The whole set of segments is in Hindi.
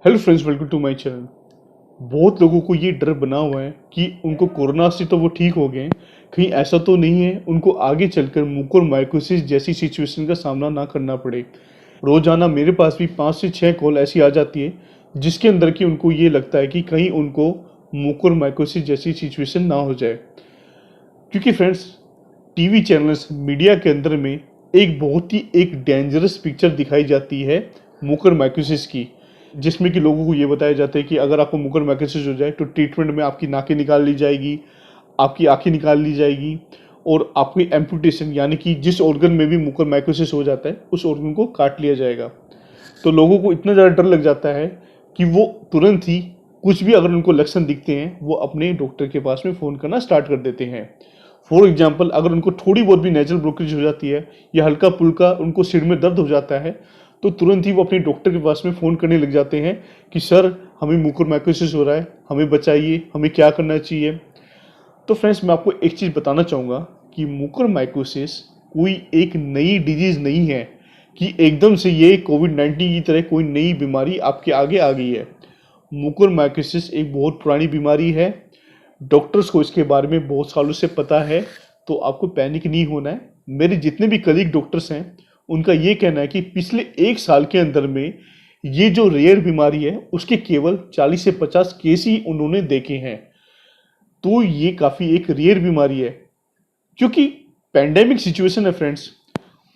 Hello friends, welcome to my channel. बहुत लोगों को ये डर बना हुआ है कि उनको कोरोना से तो वो ठीक हो गए, कहीं ऐसा तो नहीं है उनको आगे चलकर म्यूकोरमाइकोसिस जैसी सिचुएशन का सामना ना करना पड़े। रोजाना मेरे पास भी 5 से 6 कॉल ऐसी आ जाती है जिसके अंदर कि उनको ये लगता है कि कहीं उनको म्यूकोरमाइकोसिस जैसी सिचुएशन ना हो जाए। क्योंकि फ्रेंड्स, टीवी चैनल्स मीडिया के अंदर में एक बहुत ही एक डेंजरस पिक्चर दिखाई जाती है म्यूकोरमाइकोसिस की, जिसमें कि लोगों को ये बताया जाता है कि अगर आपको म्यूकोरमाइकोसिस हो जाए तो ट्रीटमेंट में आपकी नाकें निकाल ली जाएगी, आपकी आंखें निकाल ली जाएगी और आपकी एम्पुटेशन यानी कि जिस ऑर्गन में भी म्यूकोरमाइकोसिस हो जाता है उस ऑर्गन को काट लिया जाएगा। तो लोगों को इतना ज़्यादा डर लग जाता है कि वो तुरंत ही कुछ भी अगर उनको लक्षण दिखते हैं वो अपने डॉक्टर के पास में फ़ोन करना स्टार्ट कर देते हैं। फॉर एग्जाम्पल, अगर उनको थोड़ी बहुत भी नेजल ब्लॉकेज हो जाती है या हल्का पुल्का उनको सिर में दर्द हो जाता है तो तुरंत ही वो अपने डॉक्टर के पास में फ़ोन करने लग जाते हैं कि सर, हमें म्यूकोरमाइकोसिस हो रहा है, हमें बचाइए, हमें क्या करना चाहिए। तो फ्रेंड्स, मैं आपको एक चीज़ बताना चाहूँगा कि म्यूकोरमाइकोसिस कोई एक नई डिजीज़ नहीं है कि एकदम से ये कोविड-19 की तरह कोई नई बीमारी आपके आगे आ गई है। म्यूकोरमाइकोसिस एक बहुत पुरानी बीमारी है, डॉक्टर्स को इसके बारे में बहुत सालों से पता है, तो आपको पैनिक नहीं होना है। मेरे जितने भी कलीग डॉक्टर्स हैं उनका ये कहना है कि पिछले 1 साल के अंदर में ये जो रेयर बीमारी है उसके केवल 40 से 50 केस ही उन्होंने देखे हैं। तो ये काफ़ी एक रेयर बीमारी है क्योंकि पैंडेमिक सिचुएशन है फ्रेंड्स।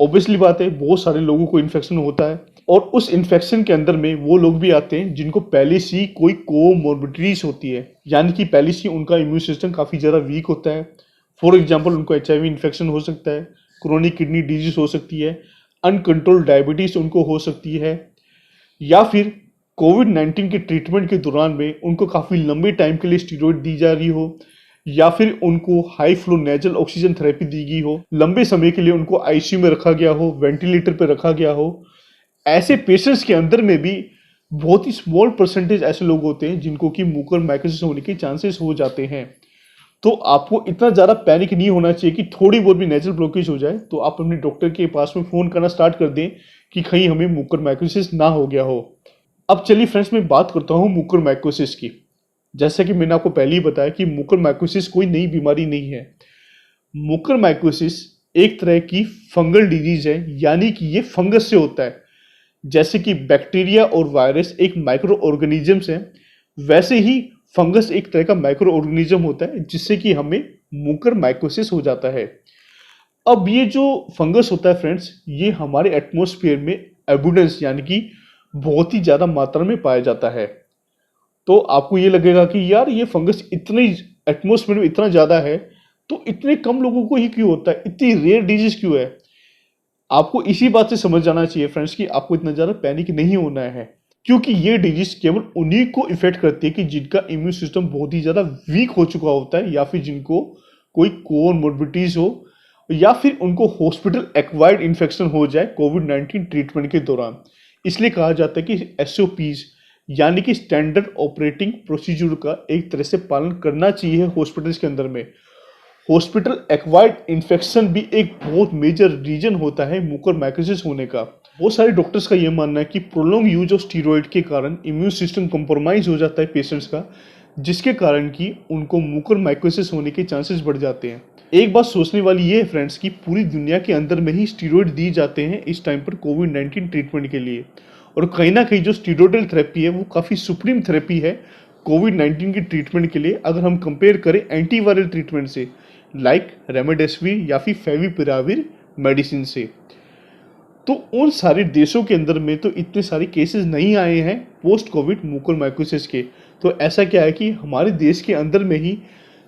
ऑब्वियसली बात है, बहुत सारे लोगों को इन्फेक्शन होता है और उस इन्फेक्शन के अंदर में वो लोग भी आते हैं जिनको पहले से ही कोई कोमोर्बिडिटीज होती है, यानी कि पहले से उनका इम्यून सिस्टम काफ़ी ज़्यादा वीक होता है। फॉर एग्जांपल, उनको HIV इन्फेक्शन हो सकता है, क्रोनिक किडनी डिजीज हो सकती है, अनकंट्रोल्ड डायबिटीज उनको हो सकती है, या फिर कोविड-19 के ट्रीटमेंट के दौरान में उनको काफ़ी लंबे टाइम के लिए स्टीरॉयड दी जा रही हो, या फिर उनको high flow nasal oxygen therapy दी गई हो, लंबे समय के लिए उनको आईसीयू में रखा गया हो, वेंटिलेटर पर रखा गया हो। ऐसे पेशेंट्स के अंदर में भी बहुत ही स्मॉल परसेंटेज ऐसे लोग होते हैं जिनको कि म्यूकोरमाइकोसिस होने के चांसेस हो जाते हैं। तो आपको इतना ज़्यादा पैनिक नहीं होना चाहिए कि थोड़ी बहुत भी नेजल ब्लॉकेज हो जाए तो आप अपने डॉक्टर के पास में फ़ोन करना स्टार्ट कर दें कि कहीं हमें म्यूकोरमाइकोसिस ना हो गया हो। अब चलिए फ्रेंड्स, मैं बात करता हूँ म्यूकोरमाइकोसिस की। जैसा कि मैंने आपको पहले ही बताया कि म्यूकोरमाइकोसिस कोई नई बीमारी नहीं है। म्यूकोरमाइकोसिस एक तरह की फंगल डिजीज है, यानी कि ये फंगस से होता है। जैसे कि बैक्टीरिया और वायरस एक माइक्रो ऑर्गेनिजम्स हैं, वैसे ही फंगस एक तरह का माइक्रो ऑर्गेनिज्म होता है जिससे कि हमें म्यूकोरमाइकोसिस हो जाता है। अब ये जो फंगस होता है फ्रेंड्स, ये हमारे एटमॉस्फेयर में एबुडेंस यानी कि बहुत ही ज़्यादा मात्रा में पाया जाता है। तो आपको ये लगेगा कि यार, ये फंगस इतनी एटमॉस्फेयर में इतना ज़्यादा है तो इतने कम लोगों को ही क्यों होता है, इतनी रेयर डिजीज क्यों है। आपको इसी बात से समझ जाना चाहिए फ्रेंड्स कि आपको इतना ज़्यादा पैनिक नहीं होना है, क्योंकि ये डिजीज केवल उन्हीं को इफेक्ट करती है कि जिनका इम्यून सिस्टम बहुत ही ज़्यादा वीक हो चुका होता है, या फिर जिनको कोई कोमोर्बिडिटीज हो, या फिर उनको हॉस्पिटल एक्वायर्ड इन्फेक्शन हो जाए कोविड-19 ट्रीटमेंट के दौरान। इसलिए कहा जाता है कि SOPs यानी कि स्टैंडर्ड ऑपरेटिंग प्रोसीजर का एक तरह से पालन करना चाहिए हॉस्पिटल्स के अंदर में। हॉस्पिटल एक्वायर्ड इन्फेक्शन भी एक बहुत मेजर रीजन होता है म्यूकोरमाइकोसिस होने का। बहुत सारे डॉक्टर्स का यह मानना है कि प्रोलॉन्ग यूज ऑफ स्टीरॉयड के कारण इम्यून सिस्टम कंप्रोमाइज हो जाता है पेशेंट्स का, जिसके कारण कि उनको म्यूकोरमाइकोसिस होने के चांसेस बढ़ जाते हैं। एक बात सोचने वाली ये है फ्रेंड्स कि पूरी दुनिया के अंदर में ही स्टीरॉयड दिए जाते हैं इस टाइम पर कोविड-19 ट्रीटमेंट के लिए, और कहीं ना कहीं जो स्टीरॉयडल थेरेपी है वो काफ़ी सुप्रीम थेरेपी है कोविड-19 की ट्रीटमेंट के लिए, अगर हम कंपेयर करें एंटीवायरल ट्रीटमेंट से, लाइक रेमडेसिविर या फिर फेविपिराविर मेडिसिन से। तो उन सारे देशों के अंदर में तो इतने सारे केसेस नहीं आए हैं पोस्ट कोविड म्यूकोरमाइकोसिस के। तो ऐसा क्या है कि हमारे देश के अंदर में ही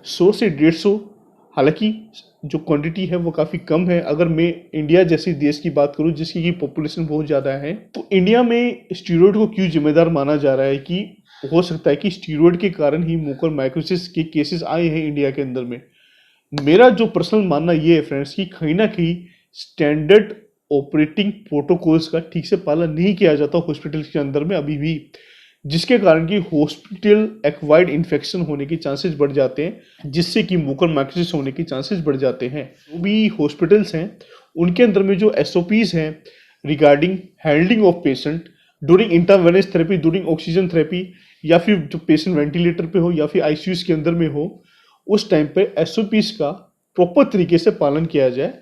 100 से 150, हालांकि जो क्वांटिटी है वो काफ़ी कम है। अगर मैं इंडिया जैसे देश की बात करूं जिसकी की पॉपुलेशन बहुत ज़्यादा है, तो इंडिया में स्टीरॉयड को क्यों जिम्मेदार माना जा रहा है कि हो सकता है कि स्टीरॉयड के कारण ही म्यूकोरमाइकोसिस के केसेस आए हैं इंडिया के अंदर में। मेरा जो पर्सनल मानना ये है फ्रेंड्स कि कहीं ना कहीं स्टैंडर्ड ऑपरेटिंग प्रोटोकॉल्स का ठीक से पालन नहीं किया जाता हॉस्पिटल के अंदर में अभी भी, जिसके कारण कि हॉस्पिटल एक्वायर्ड इन्फेक्शन होने के चांसेस बढ़ जाते हैं, जिससे कि म्यूकोरमाइकोसिस होने के चांसेस बढ़ जाते हैं। जो भी हॉस्पिटल्स हैं उनके अंदर में जो SOPs हैं regarding handling of patient, during intravenous therapy, during oxygen therapy, या फिर जो पेशेंट वेंटिलेटर पे हो या फिर आईसीयू के अंदर में हो, उस टाइम पे एसओपीज का प्रॉपर तरीके से पालन किया जाए,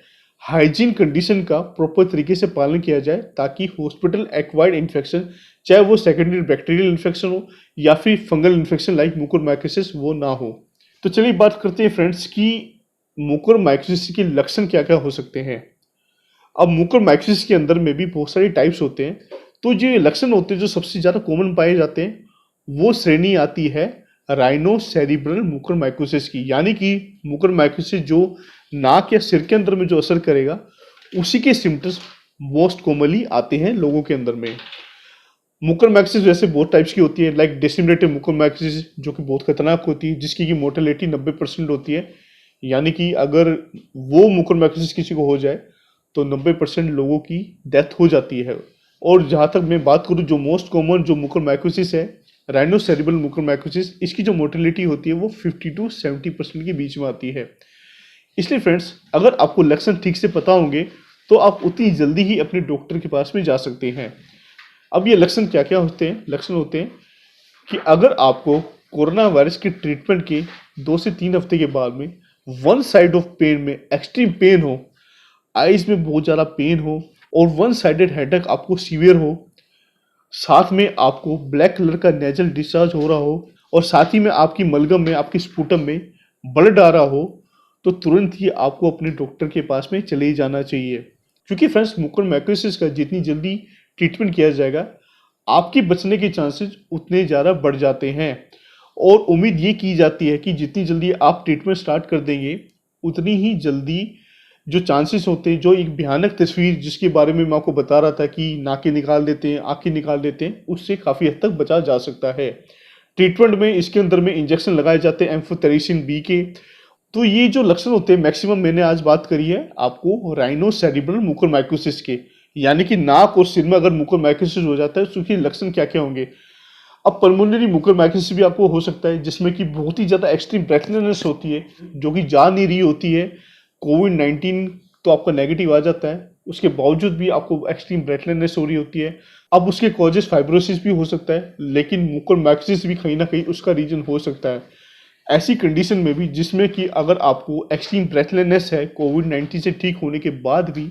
हाइजीन कंडीशन का प्रॉपर तरीके से पालन किया जाए, ताकि हॉस्पिटल एक्वायर्ड इन्फेक्शन, चाहे वो सेकेंडरी बैक्टीरियल इन्फेक्शन हो या फिर फंगल इन्फेक्शन लाइक म्यूकोरमाइकोसिस, वो ना हो। तो चलिए बात करते हैं फ्रेंड्स कि म्यूकोरमाइकोसिस के लक्षण क्या क्या हो सकते हैं। अब म्यूकोरमाइकोसिस के अंदर में भी बहुत सारे टाइप्स होते हैं, तो जो लक्षण होते हैं जो सबसे ज़्यादा कॉमन पाए जाते हैं, वो श्रेणी आती है राइनोसेरिब्रल म्यूकोरमाइकोसिस की, यानी कि म्यूकोरमाइकोसिस जो नाक या सिर के अंदर में जो असर करेगा, उसी के सिम्टम्स मोस्ट कॉमनली आते हैं लोगों के अंदर में। म्यूकोरमाइकोसिस वैसे बहुत टाइप्स की होती है, लाइक डिसेमिनेटेड म्यूकोरमाइकोसिस जो कि बहुत खतरनाक होती है, जिसकी की मोर्टेलिटी 90% होती है, यानी कि अगर वो म्यूकोरमाइकोसिस किसी को हो जाए तो 90% लोगों की डेथ हो जाती है। और जहाँ तक मैं बात करूँ, जो मोस्ट कॉमन जो म्यूकोरमाइकोसिस है, राइनोसेरिब्रल म्यूकोरमाइकोसिस, इसकी जो मोर्टेलिटी होती है वो 50 to 70% के बीच में आती है। इसलिए फ्रेंड्स, अगर आपको लक्षण ठीक से पता होंगे तो आप उतनी जल्दी ही अपने डॉक्टर के पास में जा सकते हैं। अब ये लक्षण क्या क्या होते हैं? लक्षण होते हैं कि अगर आपको कोरोना वायरस के ट्रीटमेंट के 2 से 3 हफ्ते के बाद में वन साइड ऑफ पेन में एक्सट्रीम पेन हो, आईज में बहुत ज़्यादा पेन हो, और वन साइडेड हेडेक आपको सीवियर हो, साथ में आपको ब्लैक कलर का नेजल डिस्चार्ज हो रहा हो, और साथ ही में आपकी मलगम में, आपकी स्पूटम में ब्लड आ रहा हो, तो तुरंत ही आपको अपने डॉक्टर के पास में चले जाना चाहिए। क्योंकि फ्रेंड्स, म्यूकोरमाइकोसिस का जितनी जल्दी ट्रीटमेंट किया जाएगा, आपके बचने के चांसेस उतने ज़्यादा बढ़ जाते हैं। और उम्मीद ये की जाती है कि जितनी जल्दी आप ट्रीटमेंट स्टार्ट कर देंगे, उतनी ही जल्दी जो चांसेस होते हैं, जो एक भयानक तस्वीर जिसके बारे में मैं आपको बता रहा था कि नाकें निकाल देते हैं, आंखें निकाल देते हैं, उससे काफ़ी हद तक बचा जा सकता है। ट्रीटमेंट में इसके अंदर में इंजेक्शन लगाए जाते हैं एम्फोटेरिसिन बी के। तो ये जो लक्षण होते हैं मैक्सिमम मैंने आज बात करी है आपको राइनोसेरिब्रल म्यूकोरमाइकोसिस के, यानी कि नाक और सिर में अगर म्यूकोरमाइकोसिस हो जाता है तो उसके लक्षण क्या क्या होंगे। अब पल्मोनरी म्यूकोरमाइकोसिस भी आपको हो सकता है, जिसमें कि बहुत ही ज़्यादा एक्सट्रीम ब्रेथलेसनेस होती है, जो कि जा नहीं रही होती है। कोविड-19 तो आपका नेगेटिव आ जाता है, उसके बावजूद भी आपको एक्सट्रीम ब्रेथलेसनेस हो रही होती है। अब उसके कॉजेस फाइब्रोसिस भी हो सकता है, लेकिन म्यूकोरमाइकोसिस भी कहीं ना कहीं उसका रीजन हो सकता है। ऐसी कंडीशन में भी जिसमें कि अगर आपको एक्सट्रीम ब्रेथलेसनेस है कोविड-19 से ठीक होने के बाद भी,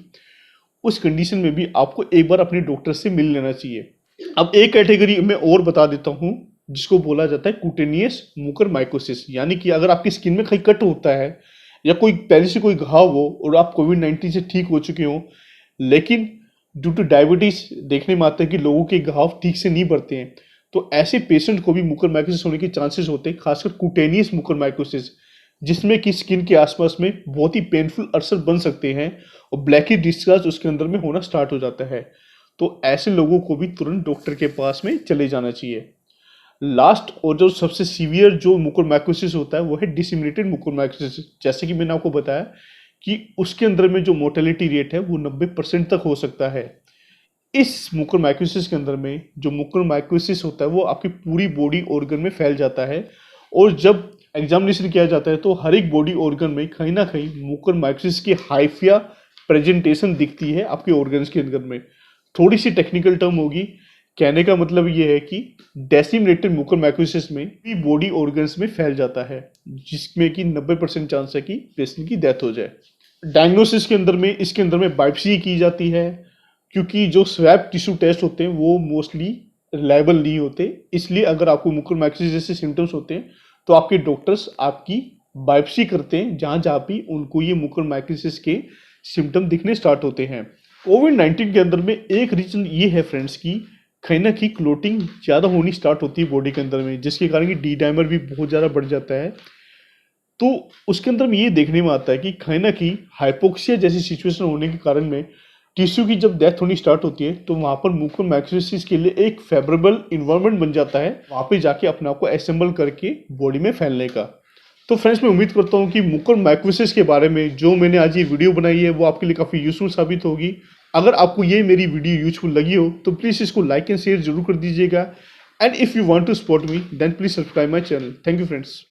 उस कंडीशन में भी आपको एक बार अपने डॉक्टर से मिल लेना चाहिए। अब एक कैटेगरी मैं और बता देता हूं, जिसको बोला जाता है कुटेनियस म्यूकोरमाइकोसिस, यानी कि अगर आपकी स्किन में कहीं कट होता है या कोई पहले से कोई घाव हो और आप कोविड-19 से ठीक हो चुके हो, लेकिन ड्यू टू डायबिटीज देखने में आता है कि लोगों के घाव ठीक से नहीं बढ़ते हैं, तो ऐसे पेशेंट को भी म्यूकोरमाइकोसिस होने के चांसेस होते हैं, खासकर कुटेनियस म्यूकोरमाइकोसिस, जिसमें कि स्किन के आसपास में बहुत ही पेनफुल अल्सर बन सकते हैं और ब्लैकी डिस्चार्ज उसके अंदर में होना स्टार्ट हो जाता है। तो ऐसे लोगों को भी तुरंत डॉक्टर के पास में चले जाना चाहिए। लास्ट और जो सबसे सीवियर जो म्यूकोरमाइकोसिस होता है वो है डिसेमिनेटेड म्यूकोरमाइकोसिस। जैसे कि मैंने आपको बताया कि उसके अंदर में जो मोर्टेलिटी रेट है वो 90% तक हो सकता है। इस म्यूकोरमाइकोसिस के अंदर में जो म्यूकोरमाइकोसिस होता है वो आपकी पूरी बॉडी ऑर्गन में फैल जाता है, और जब एग्जामिनेशन किया जाता है तो हर एक बॉडी ऑर्गन में कहीं ना कहीं म्यूकोरमाइकोसिस की हाइफिया प्रेजेंटेशन दिखती है आपके ऑर्गन्स के अंदर में। थोड़ी सी टेक्निकल टर्म होगी, कहने का मतलब ये है कि डेसिमिनेटेड म्यूकोरमाइकोसिस में भी बॉडी ऑर्गन्स में फैल जाता है, जिसमें कि 90% चांस है कि पेशेंट की डेथ हो जाए। डायग्नोसिस के अंदर में इसके अंदर में बायोप्सी की जाती है, क्योंकि जो स्वैब टिश्यू टेस्ट होते हैं वो मोस्टली रिलायबल नहीं होते। इसलिए अगर आपको म्यूकोरमाइकोसिस जैसे सिम्टम्स होते हैं तो आपके डॉक्टर्स आपकी बायोप्सी करते हैं, जहाँ जहाँ भी उनको ये म्यूकोरमाइकोसिस के सिम्टम दिखने स्टार्ट होते हैं। कोविड-19 के अंदर में एक रीजन ये है फ्रेंड्स की कहीं ना कहीं क्लोटिंग ज़्यादा होनी स्टार्ट होती है बॉडी के अंदर में, जिसके कारण कि डी डाइमर भी बहुत ज़्यादा बढ़ जाता है। तो उसके अंदर में ये देखने में आता है कि कहीं ना कहीं हाइपोक्सिया जैसी सिचुएशन होने के कारण में टिश्यू की जब डेथ होनी स्टार्ट होती है तो वहाँ पर म्यूकोरमाइकोसिस के लिए एक फेवरेबल इन्वायरमेंट बन जाता है, वहाँ पे जाके अपने आप को असेंबल करके बॉडी में फैलने का। तो फ्रेंड्स, मैं उम्मीद करता हूँ कि म्यूकोरमाइकोसिस के बारे में जो मैंने आज ये वीडियो बनाई है वो आपके लिए काफ़ी यूजफुल साबित होगी। अगर आपको ये मेरी वीडियो यूजफुल लगी हो तो प्लीज़ इसको लाइक एंड शेयर जरूर कर दीजिएगा, and if you want to support me then please subscribe my channel. Thank you friends.